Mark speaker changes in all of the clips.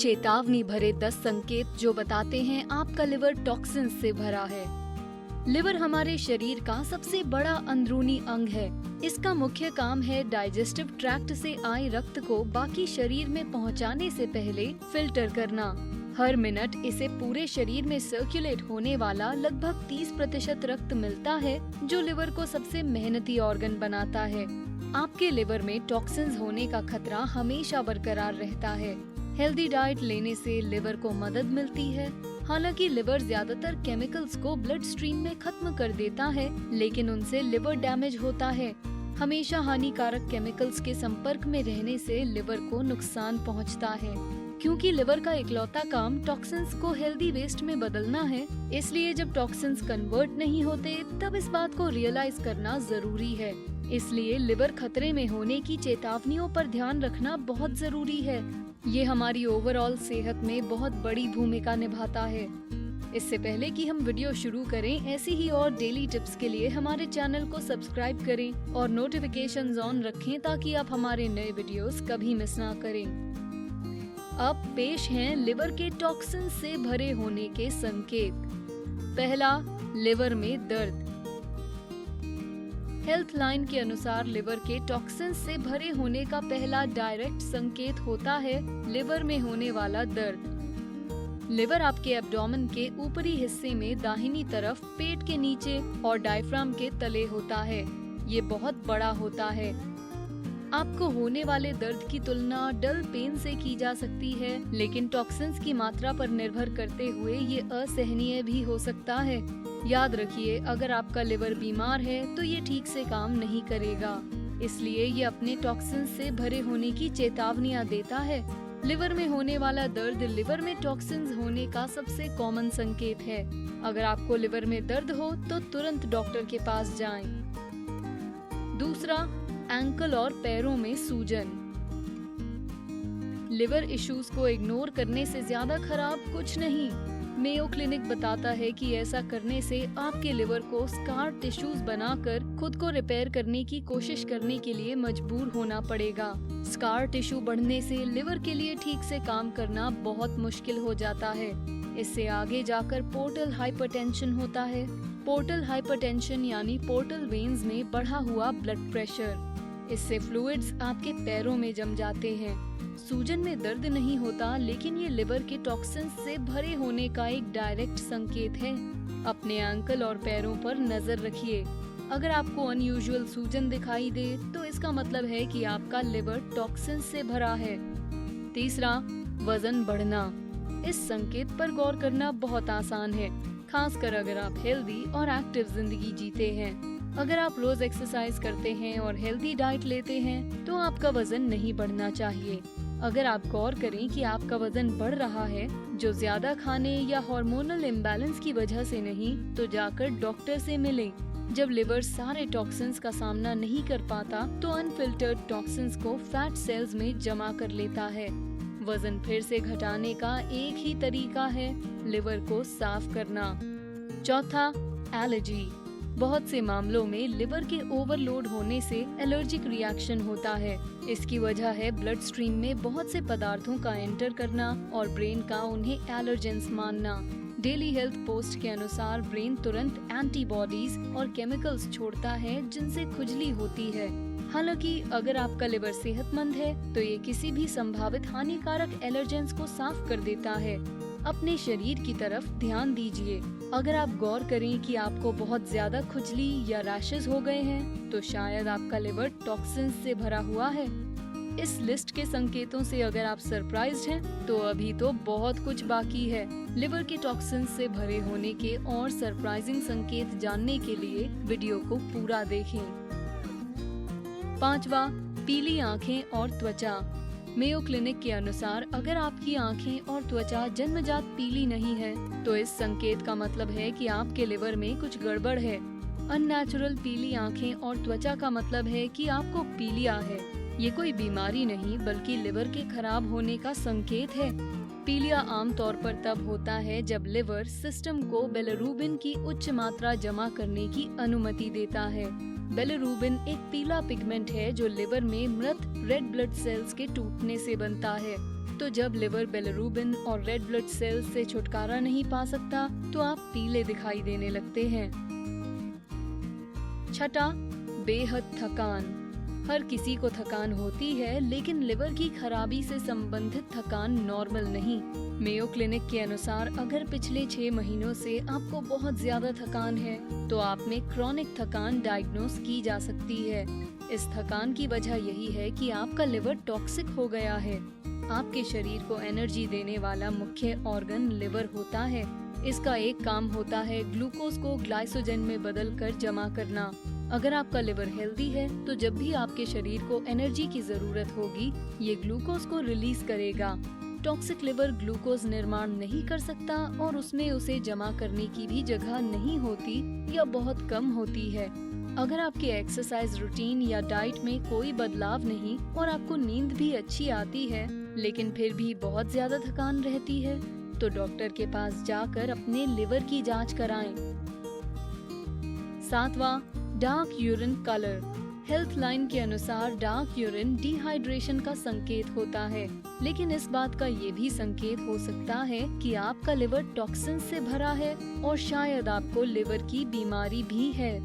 Speaker 1: चेतावनी भरे 10 संकेत जो बताते हैं आपका लिवर टॉक्सिन से भरा है। लिवर हमारे शरीर का सबसे बड़ा अंदरूनी अंग है। इसका मुख्य काम है डाइजेस्टिव ट्रैक्ट से आए रक्त को बाकी शरीर में पहुंचाने से पहले फिल्टर करना। हर मिनट इसे पूरे शरीर में सर्कुलेट होने वाला लगभग 30% रक्त मिलता है, जो लिवर को सबसे मेहनती ऑर्गन बनाता है। आपके लिवर में टॉक्सिन्स होने का खतरा हमेशा बरकरार रहता है। हेल्दी डाइट लेने से लिवर को मदद मिलती है। हालांकि लिवर ज्यादातर केमिकल्स को ब्लड स्ट्रीम में खत्म कर देता है, लेकिन उनसे लिवर डैमेज होता है। हमेशा हानिकारक केमिकल्स के संपर्क में रहने से लिवर को नुकसान पहुंचता है। क्योंकि लिवर का इकलौता काम टॉक्सिन्स को हेल्दी वेस्ट में बदलना है, इसलिए जब टॉक्सिन्स कन्वर्ट नहीं होते तब इस बात को रियलाइज करना जरूरी है। इसलिए लिवर खतरे में होने की चेतावनियों पर ध्यान रखना बहुत जरूरी है। ये हमारी ओवरऑल सेहत में बहुत बड़ी भूमिका निभाता है। इससे पहले कि हम वीडियो शुरू करें, ऐसी ही और डेली टिप्स के लिए हमारे चैनल को सब्सक्राइब करें और नोटिफिकेशंस ऑन रखें ताकि आप हमारे नए वीडियोस कभी मिस ना करें। अब पेश हैं लिवर के टॉक्सिन से भरे होने के संकेत। पहला, लिवर में दर्द। हेल्थ लाइन के अनुसार लिवर के टॉक्सिन से भरे होने का पहला डायरेक्ट संकेत होता है लिवर में होने वाला दर्द। लिवर आपके एब्डोमेन के ऊपरी हिस्से में दाहिनी तरफ पेट के नीचे और डायफ्राम के तले होता है। ये बहुत बड़ा होता है। आपको होने वाले दर्द की तुलना डल पेन से की जा सकती है, लेकिन टॉक्सिन्स की मात्रा पर निर्भर करते हुए ये असहनीय भी हो सकता है। याद रखिए, अगर आपका लिवर बीमार है तो ये ठीक से काम नहीं करेगा, इसलिए ये अपने टॉक्सिन्स से भरे होने की चेतावनियां देता है। लिवर में होने वाला दर्द लिवर में टॉक्सिन्स होने का सबसे कॉमन संकेत है। अगर आपको लिवर में दर्द हो तो तुरंत डॉक्टर के पास जाएं। दूसरा, एंकल और पैरों में सूजन। लिवर इश्यूज को इग्नोर करने से ज्यादा खराब कुछ नहीं। मेयो क्लिनिक बताता है कि ऐसा करने से आपके लिवर को स्कार टिश्यूज बनाकर खुद को रिपेयर करने की कोशिश करने के लिए मजबूर होना पड़ेगा। स्कार टिश्यू बढ़ने से लिवर के लिए ठीक से काम करना बहुत मुश्किल हो जाता है। इससे आगे जाकर पोर्टल हाइपरटेंशन होता है। पोर्टल हाइपरटेंशन यानी पोर्टल वेन्स में बढ़ा हुआ ब्लड प्रेशर। इससे फ्लूइड्स आपके पैरों में जम जाते हैं। सूजन में दर्द नहीं होता, लेकिन ये लिवर के टॉक्सिन्स से भरे होने का एक डायरेक्ट संकेत है। अपने एंकल और पैरों पर नजर रखिए। अगर आपको अनयूजुअल सूजन दिखाई दे तो इसका मतलब है कि आपका लिवर टॉक्सिन्स से भरा है। तीसरा, वजन बढ़ना। इस संकेत पर गौर करना बहुत आसान है, खासकर अगर आप हेल्दी और एक्टिव जिंदगी जीते हैं। अगर आप रोज एक्सरसाइज करते हैं और हेल्दी डाइट लेते हैं तो आपका वजन नहीं बढ़ना चाहिए। अगर आप गौर करें कि आपका वजन बढ़ रहा है, जो ज्यादा खाने या हार्मोनल इम्बैलेंस की वजह से नहीं, तो जाकर डॉक्टर से मिलें। जब लिवर सारे टॉक्सिन्स का सामना नहीं कर पाता तो अनफिल्टर्ड टॉक्सिन्स को फैट सेल्स में जमा कर लेता है। वजन फिर से घटाने का एक ही तरीका है, लिवर को साफ करना। चौथा, एलर्जी। बहुत से मामलों में लिवर के ओवरलोड होने से एलर्जिक रिएक्शन होता है। इसकी वजह है ब्लड स्ट्रीम में बहुत से पदार्थों का एंटर करना और ब्रेन का उन्हें एलर्जेंस मानना। डेली हेल्थ पोस्ट के अनुसार ब्रेन तुरंत एंटीबॉडीज और केमिकल्स छोड़ता है जिनसे खुजली होती है। हालांकि अगर आपका लिवर सेहतमंद है तो ये किसी भी संभावित हानिकारक एलर्जेंस को साफ कर देता है। अपने शरीर की तरफ ध्यान दीजिए। अगर आप गौर करें कि आपको बहुत ज्यादा खुजली या रैशेस हो गए हैं तो शायद आपका लिवर टॉक्सिन्स से भरा हुआ है। इस लिस्ट के संकेतों से अगर आप सरप्राइज्ड हैं तो अभी तो बहुत कुछ बाकी है। लिवर के टॉक्सिन्स से भरे होने के और सरप्राइजिंग संकेत जानने के लिए वीडियो को पूरा देखें। पांचवा, पीली आंखें और त्वचा। मेयो क्लिनिक के अनुसार अगर आपकी आंखें और त्वचा जन्मजात पीली नहीं है तो इस संकेत का मतलब है कि आपके लिवर में कुछ गड़बड़ है। अननेचुरल पीली आंखें और त्वचा का मतलब है कि आपको पीलिया है। ये कोई बीमारी नहीं बल्कि लिवर के खराब होने का संकेत है। पीलिया आमतौर पर तब होता है जब लिवर सिस्टम को बिलिरुबिन की उच्च मात्रा जमा करने की अनुमति देता है। बिलिरुबिन एक पीला पिगमेंट है जो लिवर में मृत रेड ब्लड सेल्स के टूटने से बनता है। तो जब लिवर बिलिरुबिन और रेड ब्लड सेल्स से छुटकारा नहीं पा सकता तो आप पीले दिखाई देने लगते हैं। छठा, बेहद थकान। हर किसी को थकान होती है, लेकिन लिवर की खराबी से संबंधित थकान नॉर्मल नहीं। मेयो क्लिनिक के अनुसार अगर पिछले 6 महीनों से आपको बहुत ज्यादा थकान है तो आप में क्रॉनिक थकान डायग्नोस की जा सकती है। इस थकान की वजह यही है कि आपका लिवर टॉक्सिक हो गया है। आपके शरीर को एनर्जी देने वाला मुख्य ऑर्गन लिवर होता है। इसका एक काम होता है ग्लूकोज को ग्लाइकोजन में बदलकर जमा करना। अगर आपका लिवर हेल्दी है तो जब भी आपके शरीर को एनर्जी की जरूरत होगी, ये ग्लूकोज को रिलीज करेगा। टॉक्सिक लिवर ग्लूकोज निर्माण नहीं कर सकता और उसमें उसे जमा करने की भी जगह नहीं होती या बहुत कम होती है। अगर आपके एक्सरसाइज रूटीन या डाइट में कोई बदलाव नहीं और आपको नींद भी अच्छी आती है, लेकिन फिर भी बहुत ज्यादा थकान रहती है, तो डॉक्टर के पास जाकर अपने लिवर की जांच कराएं। 7वां, dark urine colour. Healthline के अनुसार डार्क यूरिन डिहाइड्रेशन का संकेत होता है, लेकिन इस बात का ये भी संकेत हो सकता है कि आपका लिवर टॉक्सिन से भरा है और शायद आपको लिवर की बीमारी भी है।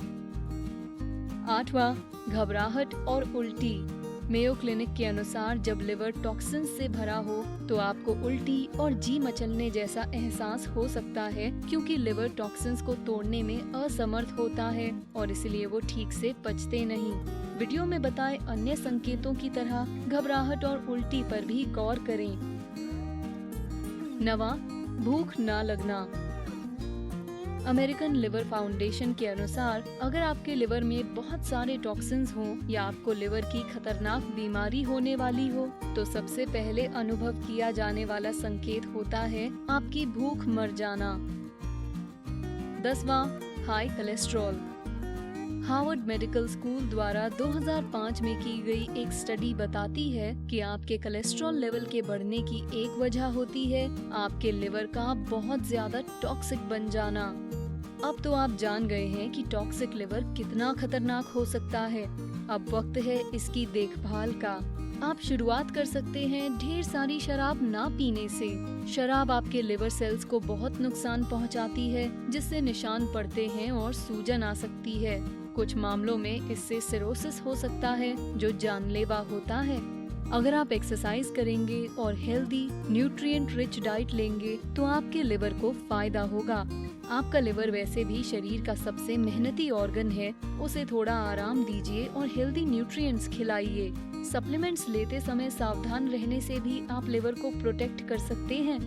Speaker 1: 8वां, घबराहट और उल्टी। मेयो क्लिनिक के अनुसार जब लिवर टॉक्सिन से भरा हो तो आपको उल्टी और जी मचलने जैसा एहसास हो सकता है, क्योंकि लिवर टॉक्सिन्स को तोड़ने में असमर्थ होता है और इसलिए वो ठीक से पचते नहीं। वीडियो में बताए अन्य संकेतों की तरह घबराहट और उल्टी पर भी गौर करें। 9वां, भूख ना लगना। अमेरिकन लिवर फाउंडेशन के अनुसार अगर आपके लिवर में बहुत सारे टॉक्सिन्स हों या आपको लिवर की खतरनाक बीमारी होने वाली हो तो सबसे पहले अनुभव किया जाने वाला संकेत होता है आपकी भूख मर जाना। 10वां, high cholesterol. Harvard Medical School द्वारा 2005 में की गई एक स्टडी बताती है कि आपके कोलेस्ट्रॉल लेवल के बढ़ने की एक वजह होती है आपके लिवर का बहुत ज्यादा टॉक्सिक बन जाना। अब तो आप जान गए हैं कि टॉक्सिक लिवर कितना खतरनाक हो सकता है। अब वक्त है इसकी देखभाल का। आप शुरुआत कर सकते हैं ढेर सारी शराब ना पीने से। शराब आपके लिवर सेल्स को बहुत नुकसान पहुंचाती है, जिससे निशान पड़ते हैं और सूजन आ सकती है। कुछ मामलों में इससे सिरोसिस हो सकता है जो जानलेवा होता है। अगर आप एक्सरसाइज करेंगे और हेल्दी न्यूट्रिएंट रिच डाइट लेंगे तो आपके लिवर को फायदा होगा। आपका लिवर वैसे भी शरीर का सबसे मेहनती ऑर्गन है, उसे थोड़ा आराम दीजिए और हेल्दी न्यूट्रिएंट्स खिलाइए। सप्लीमेंट्स लेते समय सावधान रहने से भी आप लिवर को प्रोटेक्ट कर सकते हैं।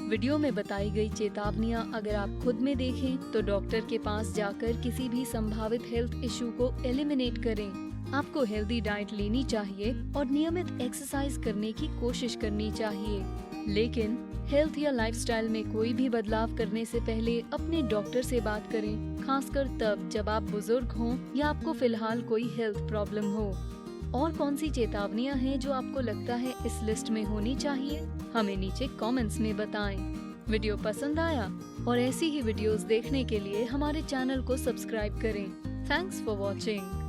Speaker 1: वीडियो में बताई गई चेतावनियां अगर आप खुद में देखें तो डॉक्टर के पास जाकर किसी भी संभावित हेल्थ इशू को एलिमिनेट करें। आपको हेल्दी डाइट लेनी चाहिए और नियमित एक्सरसाइज करने की कोशिश करनी चाहिए, लेकिन हेल्थ या लाइफस्टाइल में कोई भी बदलाव करने से पहले अपने डॉक्टर से बात करें, खासकर तब जब आप बुजुर्ग हों या आपको फिलहाल कोई हेल्थ प्रॉब्लम हो। और कौन सी चेतावनियां हैं जो आपको लगता है इस लिस्ट में होनी चाहिए, हमें नीचे कमेंट्स में बताएं। वीडियो पसंद आया और ऐसी ही वीडियोस देखने के लिए हमारे चैनल को सब्सक्राइब करें। Thanks for watching.